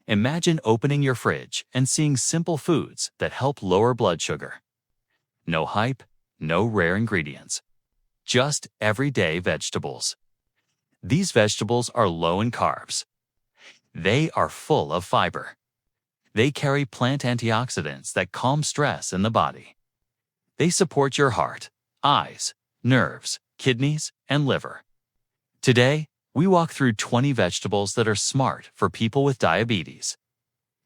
Imagine opening your fridge and seeing simple foods that help lower blood sugar. No hype, no rare ingredients. Just everyday vegetables. These vegetables are low in carbs. They are full of fiber. They carry plant antioxidants that calm stress in the body. They support your heart, eyes, nerves, kidneys, and liver. Today, we walk through 20 vegetables that are smart for people with diabetes.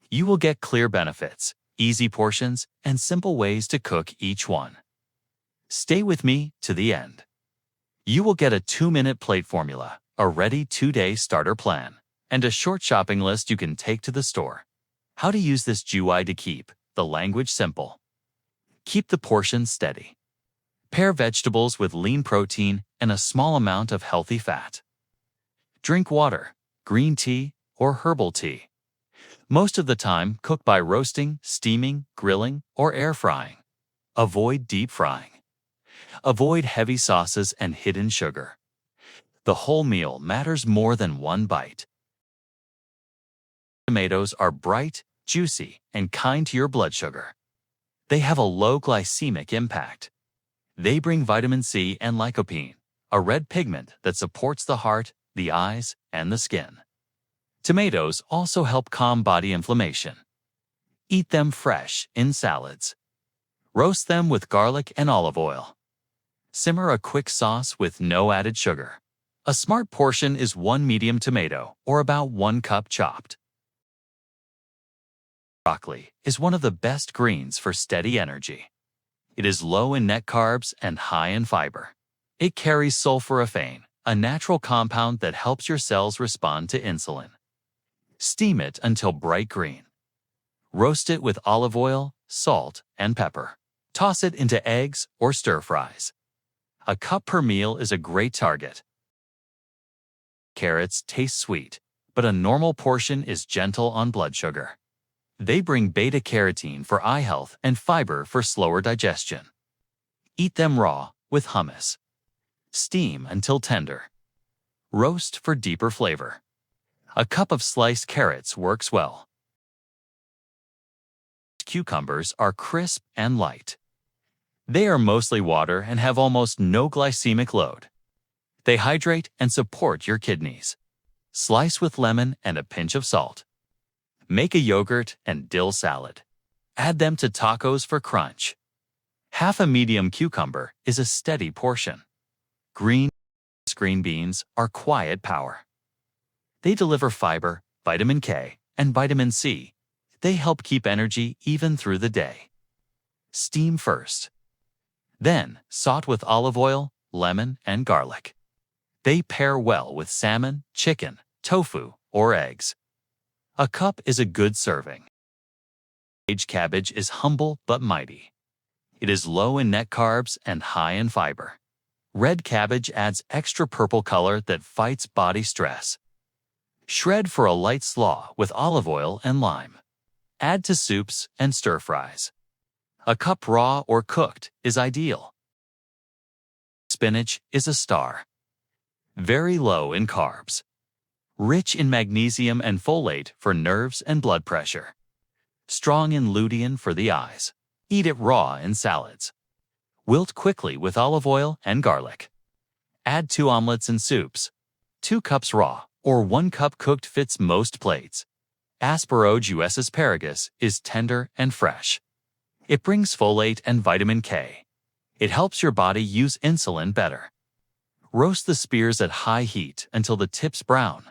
You will get clear benefits, easy portions, and simple ways to cook each one. Stay with me to the end. You will get a 2-minute plate formula, a ready 2-day starter plan, and a short shopping list you can take to the store. How to use this GUI to keep the language simple. Keep the portions steady. Pair vegetables with lean protein and a small amount of healthy fat. Drink water, green tea, or herbal tea. Most of the time, cook by roasting, steaming, grilling, or air frying. Avoid deep frying. Avoid heavy sauces and hidden sugar. The whole meal matters more than one bite. Tomatoes are bright, juicy, and kind to your blood sugar. They have a low glycemic impact. They bring vitamin C and lycopene, a red pigment that supports the heart, the eyes, and the skin. Tomatoes also help calm body inflammation. Eat them fresh in salads. Roast them with garlic and olive oil. Simmer a quick sauce with no added sugar. A smart portion is 1 medium tomato, or about 1 cup chopped. Broccoli is one of the best greens for steady energy. It is low in net carbs and high in fiber. It carries sulforaphane, a natural compound that helps your cells respond to insulin. Steam it until bright green. Roast it with olive oil, salt, and pepper. Toss it into eggs or stir fries. A cup per meal is a great target. Carrots taste sweet, but a normal portion is gentle on blood sugar. They bring beta-carotene for eye health and fiber for slower digestion. Eat them raw with hummus. Steam until tender. Roast for deeper flavor. A cup of sliced carrots works well. Cucumbers are crisp and light. They are mostly water and have almost no glycemic load. They hydrate and support your kidneys. Slice with lemon and a pinch of salt. Make a yogurt and dill salad. Add them to tacos for crunch. Half a medium cucumber is a steady portion. Green beans are quiet power. They deliver fiber, vitamin K, and vitamin C. They help keep energy even through the day. Steam first. Then, saute with olive oil, lemon, and garlic. They pair well with salmon, chicken, tofu, or eggs. A cup is a good serving. Sage cabbage is humble but mighty. It is low in net carbs and high in fiber. Red cabbage adds extra purple color that fights body stress. Shred for a light slaw with olive oil and lime. Add to soups and stir fries. A cup raw or cooked is ideal. Spinach is a star. Very low in carbs. Rich in magnesium and folate for nerves and blood pressure. Strong in lutein for the eyes. Eat it raw in salads. Wilt quickly with olive oil and garlic. Add 2 omelets and soups. 2 cups raw or 1 cup cooked fits most plates. Aspergillus asparagus is tender and fresh. It brings folate and vitamin K. It helps your body use insulin better. Roast the spears at high heat until the tips brown.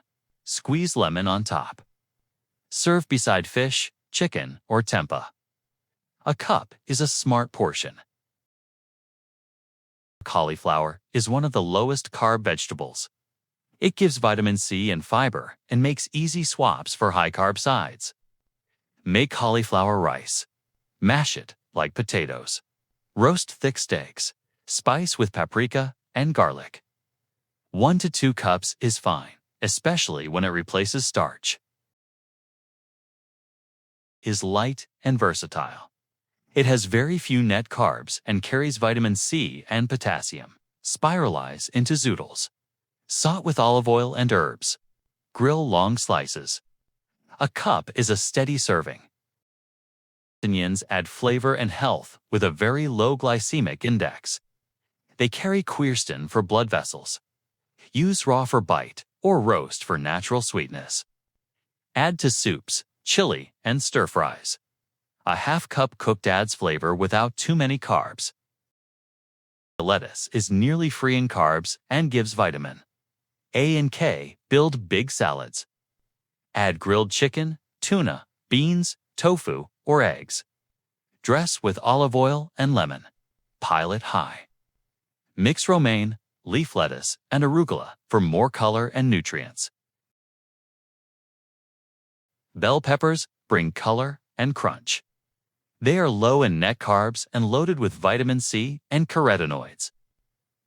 Squeeze lemon on top. Serve beside fish, chicken, or tempeh. A cup is a smart portion. Cauliflower is one of the lowest carb vegetables. It gives vitamin C and fiber and makes easy swaps for high-carb sides. Make cauliflower rice. Mash it like potatoes. Roast thick steaks. Spice with paprika and garlic. 1 to 2 cups is fine, especially when it replaces starch. Is light and versatile. It has very few net carbs and carries vitamin C and potassium. Spiralize into zoodles. Saute with olive oil and herbs. Grill long slices. A cup is a steady serving. Onions add flavor and health with a very low glycemic index. They carry quercetin for blood vessels. Use raw for bite or roast for natural sweetness. Add to soups, chili, and stir-fries. A half cup cooked adds flavor without too many carbs. Lettuce is nearly free in carbs and gives vitamin A and K. Build big salads. Add grilled chicken, tuna, beans, tofu, or eggs. Dress with olive oil and lemon. Pile it high. Mix romaine, leaf lettuce, and arugula for more color and nutrients. Bell peppers bring color and crunch. They are low in net carbs and loaded with vitamin C and carotenoids.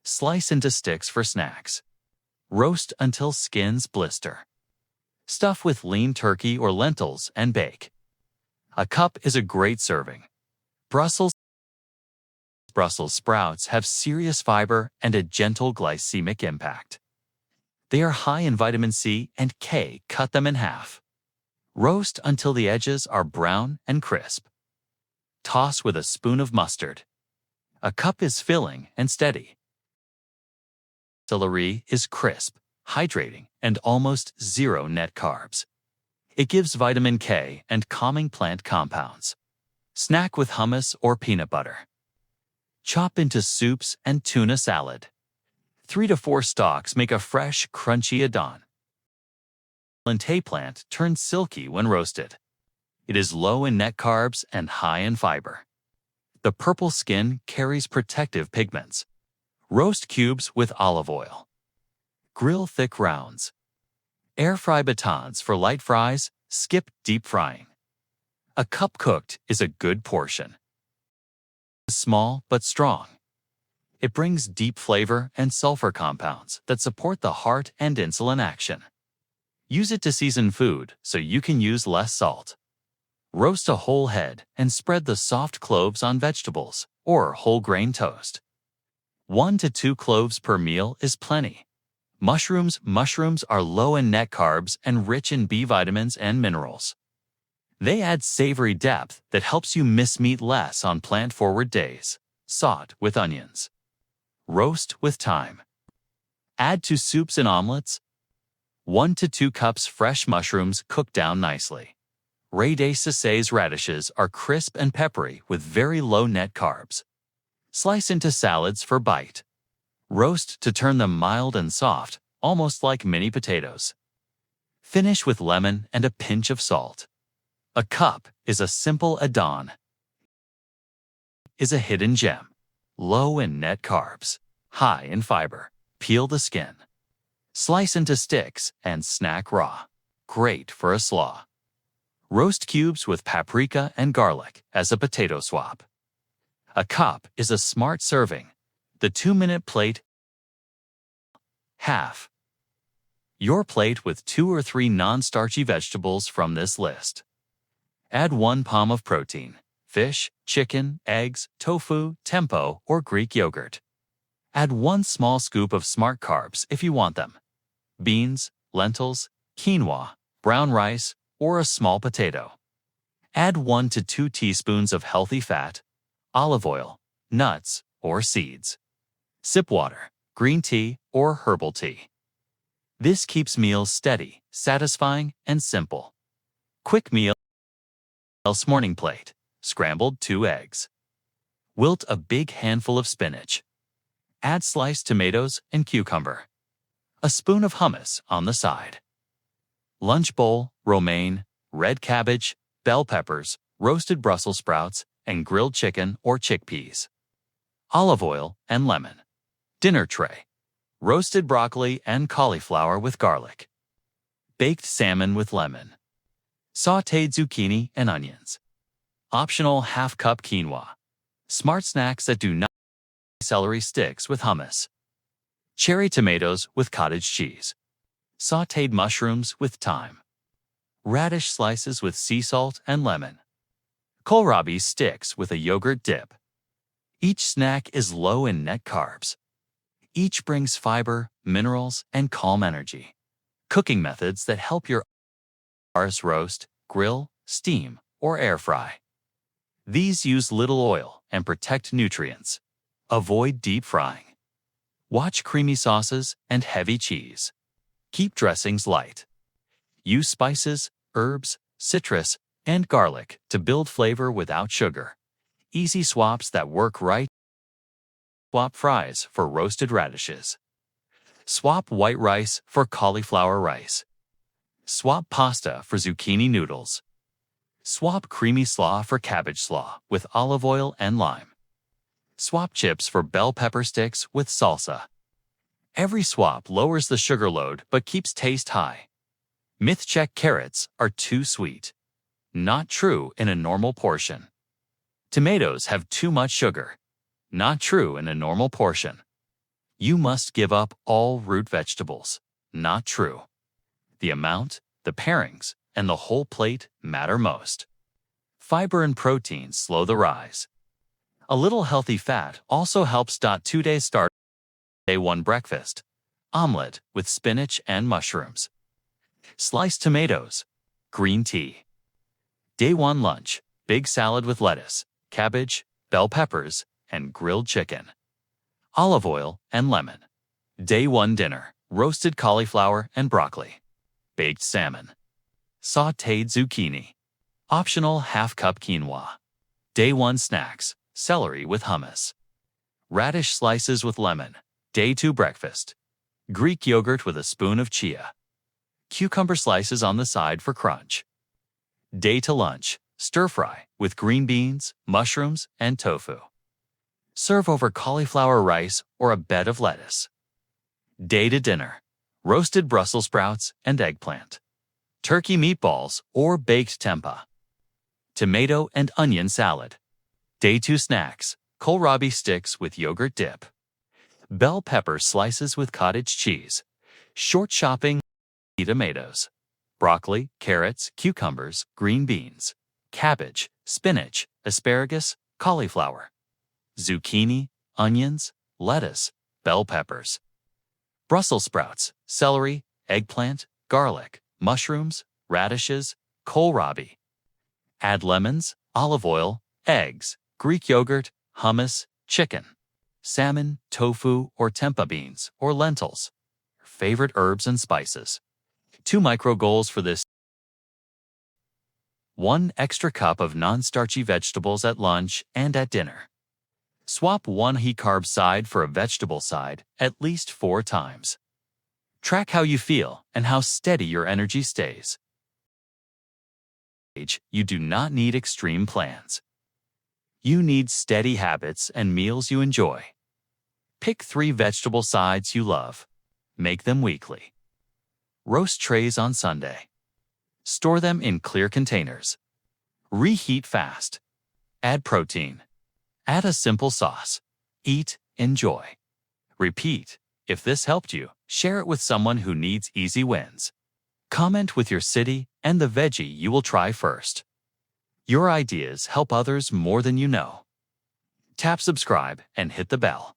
Slice into sticks for snacks. Roast until skins blister. Stuff with lean turkey or lentils and bake. A cup is a great serving. Brussels sprouts have serious fiber and a gentle glycemic impact. They are high in vitamin C and K. Cut them in half. Roast until the edges are brown and crisp. Toss with a spoon of mustard. A cup is filling and steady. Celery is crisp, hydrating, and almost zero net carbs. It gives vitamin K and calming plant compounds. Snack with hummus or peanut butter. Chop into soups and tuna salad. 3 to 4 stalks make a fresh, crunchy adon. Lente plant turns silky when roasted. It is low in net carbs and high in fiber. The purple skin carries protective pigments. Roast cubes with olive oil. Grill thick rounds. Air fry batons for light fries. Skip deep frying. A cup cooked is a good portion. Small but strong. It brings deep flavor and sulfur compounds that support the heart and insulin action. Use it to season food so you can use less salt. Roast a whole head and spread the soft cloves on vegetables or whole grain toast. 1 to 2 cloves per meal is plenty. Mushrooms are low in net carbs and rich in B vitamins and minerals. They add savory depth that helps you miss meat less on plant-forward days. Saute with onions. Roast with thyme. Add to soups and omelets. 1 to 2 cups fresh mushrooms cooked down nicely. Radices radishes are crisp and peppery with very low net carbs. Slice into salads for bite. Roast to turn them mild and soft, almost like mini potatoes. Finish with lemon and a pinch of salt. A cup is a simple adon. Is a hidden gem. Low in net carbs, high in fiber. Peel the skin. Slice into sticks and snack raw. Great for a slaw. Roast cubes with paprika and garlic as a potato swap. A cup is a smart serving. The 2-minute plate. Half. Your plate with 2 or 3 non-starchy vegetables from this list. Add 1 palm of protein, fish, chicken, eggs, tofu, tempeh, or Greek yogurt. Add 1 small scoop of smart carbs if you want them. Beans, lentils, quinoa, brown rice, or a small potato. Add 1 to 2 teaspoons of healthy fat, olive oil, nuts, or seeds. Sip water, green tea, or herbal tea. This keeps meals steady, satisfying, and simple. Quick meal. Morning plate. Scrambled 2 eggs. Wilt a big handful of spinach. Add sliced tomatoes and cucumber. A spoon of hummus on the side. Lunch bowl, romaine, red cabbage, bell peppers, roasted Brussels sprouts, and grilled chicken or chickpeas. Olive oil and lemon. Dinner tray. Roasted broccoli and cauliflower with garlic. Baked salmon with lemon. Sautéed zucchini and onions. Optional half-cup quinoa. Smart snacks that do not. Celery sticks with hummus. Cherry tomatoes with cottage cheese. Sautéed mushrooms with thyme. Radish slices with sea salt and lemon. Kohlrabi sticks with a yogurt dip. Each snack is low in net carbs. Each brings fiber, minerals, and calm energy. Cooking methods that help your roast, grill, steam, or air fry. These use little oil and protect nutrients. Avoid deep frying. Watch creamy sauces and heavy cheese. Keep dressings light. Use spices, herbs, citrus, and garlic to build flavor without sugar. Easy swaps that work right. Swap fries for roasted radishes. Swap white rice for cauliflower rice. Swap pasta for zucchini noodles. Swap creamy slaw for cabbage slaw with olive oil and lime. Swap chips for bell pepper sticks with salsa. Every swap lowers the sugar load but keeps taste high. Myth check: carrots are too sweet. Not true in a normal portion. Tomatoes have too much sugar. Not true in a normal portion. You must give up all root vegetables. Not true. The amount, the pairings, and the whole plate matter most. Fiber and protein slow the rise. A little healthy fat also helps. 2 days start. Day 1 breakfast. Omelette with spinach and mushrooms. Sliced tomatoes. Green tea. Day 1 lunch. Big salad with lettuce, cabbage, bell peppers, and grilled chicken. Olive oil and lemon. Day 1 dinner. Roasted cauliflower and broccoli. Baked salmon. Sautéed zucchini. Optional half-cup quinoa. Day 1 snacks. Celery with hummus. Radish slices with lemon. Day 2 breakfast. Greek yogurt with a spoon of chia. Cucumber slices on the side for crunch. Day to lunch. Stir-fry with green beans, mushrooms, and tofu. Serve over cauliflower rice or a bed of lettuce. Day to dinner. Roasted Brussels sprouts and eggplant. Turkey meatballs or baked tempeh. Tomato and onion salad. Day 2 snacks. Kohlrabi sticks with yogurt dip. Bell pepper slices with cottage cheese. Short shopping. Tomatoes. Broccoli, carrots, cucumbers, green beans. Cabbage, spinach, asparagus, cauliflower. Zucchini, onions, lettuce, bell peppers. Brussels sprouts, celery, eggplant, garlic, mushrooms, radishes, kohlrabi. Add lemons, olive oil, eggs, Greek yogurt, hummus, chicken, salmon, tofu or tempeh beans or lentils. Favorite herbs and spices. 2 micro goals for this. 1 extra cup of non-starchy vegetables at lunch and at dinner. Swap 1 high carb side for a vegetable side at least 4 times. Track how you feel and how steady your energy stays. You do not need extreme plans. You need steady habits and meals you enjoy. Pick 3 vegetable sides you love. Make them weekly. Roast trays on Sunday. Store them in clear containers. Reheat fast. Add protein. Add a simple sauce. Eat, enjoy. Repeat. If this helped you, share it with someone who needs easy wins. Comment with your city and the veggie you will try first. Your ideas help others more than you know. Tap subscribe and hit the bell.